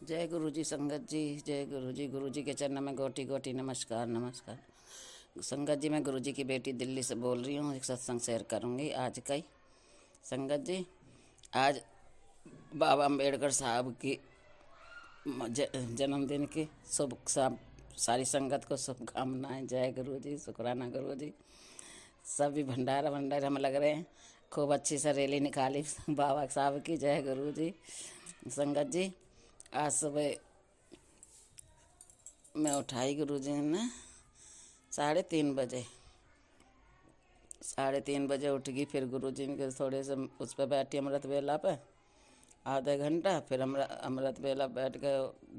जय गुरु जी संगत जी, जय गुरु जी के चरण में गोटी गोटी नमस्कार नमस्कार। संगत जी, मैं गुरु जी की बेटी दिल्ली से बोल रही हूँ। एक सत्संग शेयर करूँगी आज का ही। संगत जी, आज बाबा अम्बेडकर साहब की जन्मदिन की शुभ सारी संगत को शुभकामनाएं। जय गुरु जी, शुक्राना गुरु जी। सभी भंडारा भंडारा में लग रहे हैं। खूब अच्छी सा रैली निकाली बाबा साहब की। जय गुरु जी। संगत जी, आज सुबह मैं उठाई गुरु जी ने 3:30 बजे। 3:30 बजे उठ गई। फिर गुरु जी के थोड़े से उस पर बैठी अमृत वेला पे आधा घंटा। फिर अमृत वेला बैठ के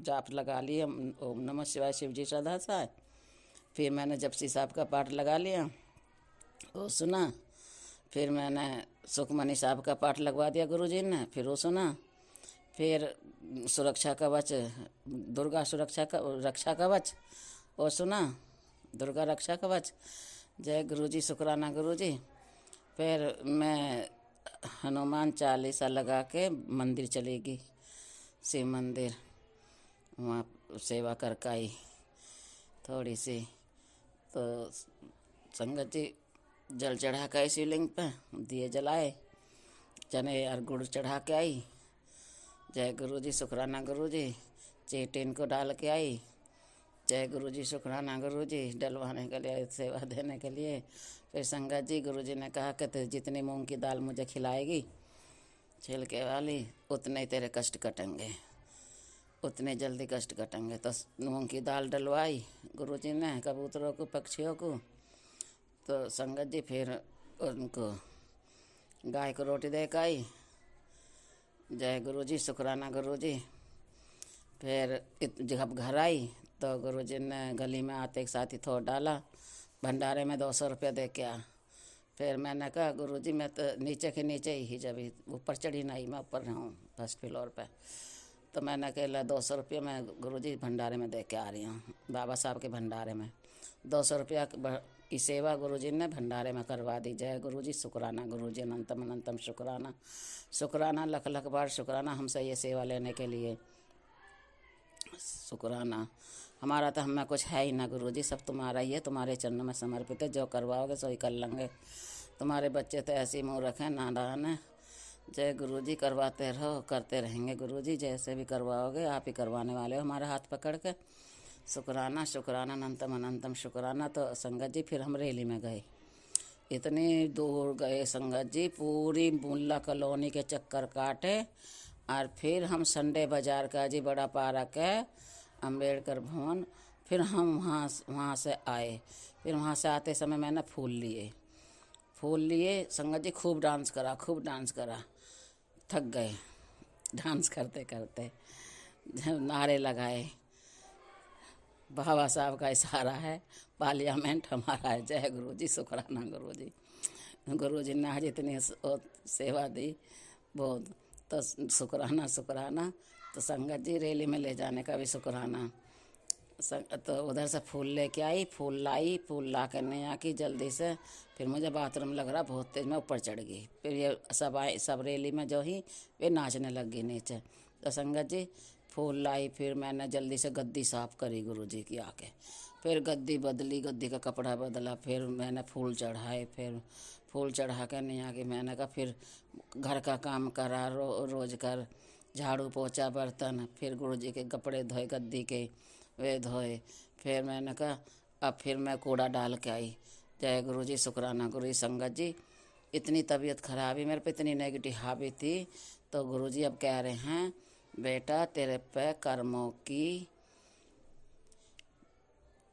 जाप लगा लिए, ओम नमः शिवाय शिव जी श्रद्धा सा। फिर मैंने जपसी साहब का पाठ लगा लिया, वो सुना। फिर मैंने सुखमनी साहब का पाठ लगवा दिया गुरु जी ने, फिर वो सुना। फिर सुरक्षा कवच, दुर्गा रक्षा कवच वो सुना, दुर्गा रक्षा कवच। जय गुरु जी, शुक्राना गुरु जी। फिर मैं हनुमान चालीसा लगा के मंदिर चलेगी, शिव मंदिर। वहाँ सेवा करके आई थोड़ी सी। तो संगत जी, जल चढ़ा के आई शिवलिंग पे, दिए जलाए, चने और गुड़ चढ़ा के आई। जय गुरु जी, शुक्राना गुरु जी। चेटिन को डाल के आई। जय गुरु जी, शुक्राना गुरु जी। डलवाने के लिए, सेवा देने के लिए। फिर संगत जी, गुरु जी ने कहा कि जितनी मूंग की दाल मुझे खिलाएगी छिलके वाली, उतने ही तेरे कष्ट कटेंगे, उतने जल्दी कष्ट कटेंगे। तो मूंग की दाल डलवाई गुरु जी ने कबूतरों को, पक्षियों को। तो संगत जी, फिर उनको गाय को रोटी दे के आई। जय गुरु जी, शुक्राना गुरु जी। फिर जब घर आई तो गुरु जी ने गली में आते एक साथी थोड़ा डाला, भंडारे में 200 रुपया दे के आ। फिर मैंने कहा गुरु जी, मैं तो नीचे के नीचे ही, जब ऊपर चढ़ी नहीं, मैं ऊपर रहूँ फर्स्ट फ्लोर पे। तो मैंने कहा 200 रुपया मैं गुरु जी भंडारे में दे के आ रही हूँ, बाबा साहब के भंडारे में। 200 रुपया की सेवा गुरु जी ने भंडारे में करवा दी। जय गुरु जी, शुक्राना गुरु जी, अनंतम अनंतम शुक्राना। शुक्राना, लख लख बार शुक्राना हमसे ये सेवा लेने के लिए। शुक्राना। हमारा तो हमें कुछ है ही ना गुरु जी, सब तुम्हारा ही है, तुम्हारे चरणों में समर्पित है। जो करवाओगे सो ही कर लेंगे। तुम्हारे बच्चे तो ऐसी मुँह रखें नादान है। जय गुरु जी, करवाते रहो, करते रहेंगे गुरु जी। जैसे भी करवाओगे आप ही करवाने वाले हो, हमारे हाथ पकड़ के। शुक्राना शुक्राना, अनंतम अनंतम शुक्राना। तो संगत जी, फिर हम रैली में गए। इतनी दूर गए संगत जी, पूरी मुल्ला कॉलोनी के चक्कर काटे। और फिर हम संडे बाज़ार का जी, बड़ा पार्क है, अम्बेडकर भवन। फिर हम वहाँ से आए। फिर वहाँ से आते समय मैंने फूल लिए संगत जी। खूब डांस करा, थक गए डांस करते करते। नारे लगाए, बाबा साहब का इशारा है, पार्लियामेंट हमारा है। जय गुरु जी, शुक्राना गुरु जी। गुरु जी ने आज इतनी सेवा दी बहुत, तो शुक्राना। तो संगत जी, रैली में ले जाने का भी शुक्राना। तो उधर से फूल लेके आई, फूल ला कर नहीं आकी जल्दी से। फिर मुझे बाथरूम लग रहा बहुत तेज, मैं ऊपर चढ़ गई। फिर ये सब रैली में जो ही वे नाचने लग गई नीचे। तो संगत जी, फूल लाई। फिर मैंने जल्दी से गद्दी साफ़ करी गुरु जी की आके। फिर गद्दी बदली, गद्दी का कपड़ा बदला। फिर मैंने फूल चढ़ाए। फिर फूल चढ़ा कर नहीं आके मैंने कहा फिर घर का काम करा, रोज कर, झाड़ू पोछा बर्तन। फिर गुरु जी के कपड़े धोए, गद्दी के वे धोए। फिर मैंने कहा अब फिर मैं कूड़ा डाल के आई। जय गुरु जी, शुक्राना गुरु जी। संगत जी, इतनी तबीयत खराबी मेरे पे, इतनी नेगेटिव हावी थी। तो गुरु जी अब कह रहे हैं, बेटा तेरे पे कर्मों की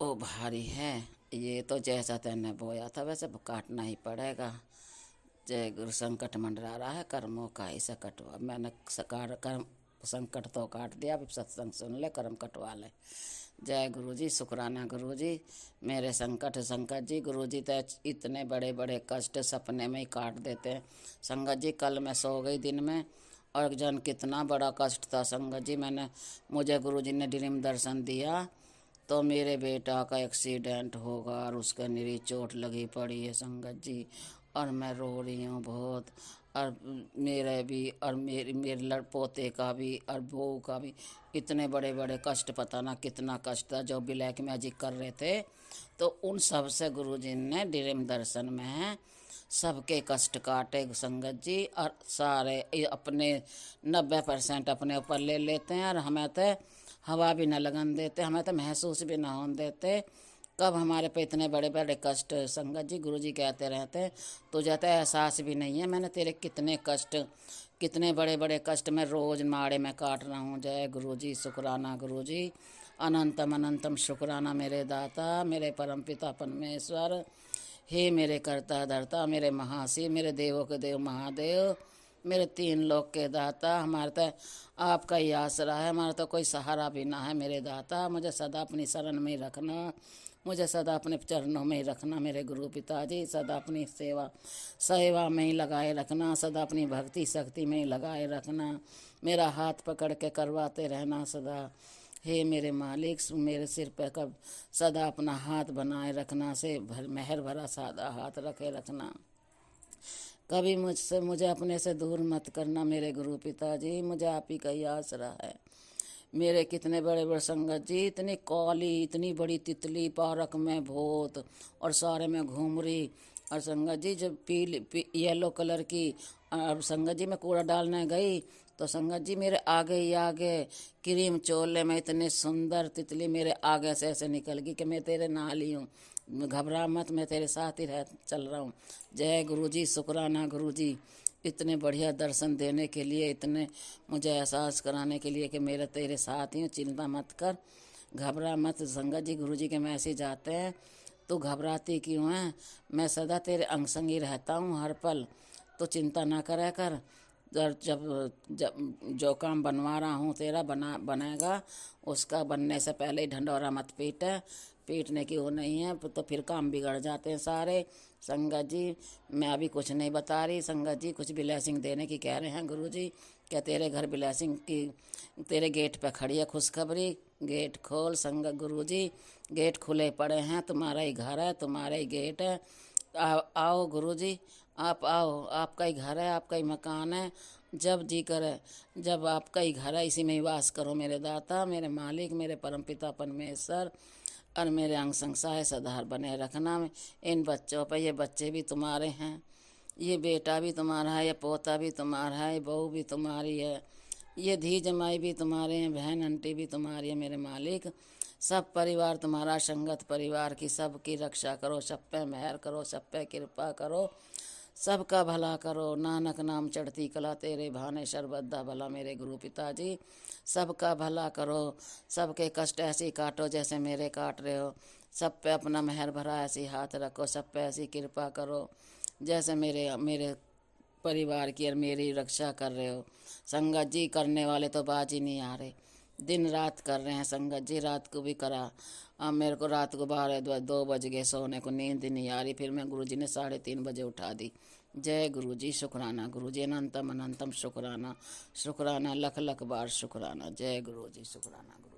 ओ भारी है, ये तो जैसा तैने बोया था वैसे काटना ही पड़ेगा। जय गुरु, संकट मंडरा रहा है, कर्मों का ही से कटवा। मैंने कर्म संकट तो काट दिया, अब सत्संग सुन ले, कर्म कटवा ले। जय गुरु जी, शुक्राना गुरु जी। मेरे संकट जी, गुरु जी तो इतने बड़े बड़े कष्ट सपने में ही काट देते हैं संगत जी। कल मैं सो गई दिन में, और जन कितना बड़ा कष्ट था संगत जी। मुझे गुरु जी ने ड्रीम दर्शन दिया तो मेरे बेटा का एक्सीडेंट होगा और उसका निरी चोट लगी पड़ी है संगत जी। और मैं रो रही हूँ बहुत। और मेरे भी और मेरे लड़पोते का भी और बहू का भी इतने बड़े बड़े कष्ट, पता ना कितना कष्ट था जो ब्लैक मैजिक कर रहे थे। तो उन सब से गुरुजी ने ड्रीम दर्शन में सबके कष्ट काटे संगत जी, और सारे अपने 90% अपने ऊपर ले लेते हैं, और हमें तो हवा भी न लगन देते, हमें तो महसूस भी ना होने देते कब हमारे पे इतने बड़े बड़े कष्ट। संगत जी गुरुजी कहते रहते हैं तुझे तो एहसास भी नहीं है मैंने तेरे कितने कष्ट, कितने बड़े बड़े कष्ट मैं रोज माड़े में काट रहा हूँ। जय गुरुजी, शुक्राना गुरुजी, अनंतम अनंतम शुक्राना मेरे दाता, मेरे परमपिता परमेश्वर, हे मेरे कर्ता धर्ता, मेरे महाशिव, मेरे देवों के देव महादेव, मेरे 3 लोक के दाता। हमारा तो आपका ही आसरा है, हमारा तो कोई सहारा भी ना है मेरे दाता। मुझे सदा अपनी शरण में ही रखना, मुझे सदा अपने चरणों में ही रखना मेरे गुरु पिताजी। सदा अपनी सेवा में ही लगाए रखना, सदा अपनी भक्ति शक्ति में ही लगाए रखना, मेरा हाथ पकड़ के करवाते रहना सदा। हे मेरे मालिक, मेरे सिर पर कब सदा अपना हाथ बनाए रखना, से मेहर भरा सादा हाथ रखे रखना। कभी मुझे अपने से दूर मत करना मेरे गुरु पिताजी, मुझे आप ही का ही आसरा है। मेरे कितने बड़े बड़े संगत जी, इतनी काली इतनी बड़ी तितली पार्क में भूत और सारे में घूम रही। और संगत जी जब येलो कलर की, अब संगत जी मैं कूड़ा डालने गई तो संगत जी मेरे आगे ही आगे क्रीम चोले में इतने सुंदर तितली मेरे आगे से ऐसे निकल गई कि मैं तेरे नाल ही हूँ, घबरा मत, मैं तेरे साथ ही चल रहा हूँ। जय गुरुजी, शुक्राना गुरुजी, इतने बढ़िया दर्शन देने के लिए, इतने मुझे एहसास कराने के लिए कि मेरे तेरे साथ ही हूँ, चिंता मत कर, घबरा मत। संगत जी गुरुजी के मैसेज आते हैं तो घबराती क्यों है, मैं सदा तेरे अंग संग ही रहता हूँ हर पल, तो चिंता ना करे कर। जब जब जो काम बनवा रहा हूँ तेरा बनेगा, उसका बनने से पहले ही ढंढोरा मत पीटने की वो नहीं है, तो फिर काम बिगड़ जाते हैं सारे। संगत जी मैं अभी कुछ नहीं बता रही, संगत जी कुछ ब्लेसिंग देने की कह रहे हैं गुरुजी, क्या तेरे घर ब्लेसिंग की, तेरे गेट पे खड़ी है खुशखबरी, गेट खोल संगत गुरुजी, गेट खुले पड़े हैं, तुम्हारा ही घर है, तुम्हारा ही गेट है, आओ गुरुजी, आप आओ, आपका ही घर है, आपका ही मकान है, जब जी करे, जब आपका ही घर है इसी में ही वास करो मेरे दाता, मेरे मालिक, मेरे परमपिता परमेश्वर, और मेरे अंग संग सदार बने रखना। इन बच्चों पर, ये बच्चे भी तुम्हारे हैं, ये बेटा भी तुम्हारा है, ये पोता भी तुम्हारा है, ये बहू भी तुम्हारी है, ये धी जमाई भी तुम्हारे हैं, बहन आंटी भी तुम्हारी है मेरे मालिक। सब परिवार तुम्हारा, संगत परिवार की सबकी रक्षा करो, सब पे मेहर करो, सब पे कृपा करो, सबका भला करो। नानक नाम चढ़ती कला तेरे भाने सर्वदा भला मेरे गुरु पिताजी, सबका भला करो, सबके कष्ट ऐसे काटो जैसे मेरे काट रहे हो, सब पे अपना मेहर भरा ऐसी हाथ रखो, सब पे ऐसी कृपा करो जैसे मेरे परिवार की और मेरी रक्षा कर रहे हो। संगत जी करने वाले तो बाज ही नहीं आ रहे, दिन रात कर रहे हैं संगत जी, रात को भी करा। अब मेरे को रात को 2 बज गए सोने को, नींद नहीं आ रही, फिर मैं गुरुजी ने 3:30 बजे उठा दी। जय गुरुजी, शुक्राना गुरुजी, अनंतम अनंतम शुक्राना, शुक्राना लख लख बार शुक्राना। जय गुरुजी, शुक्राना गुरु।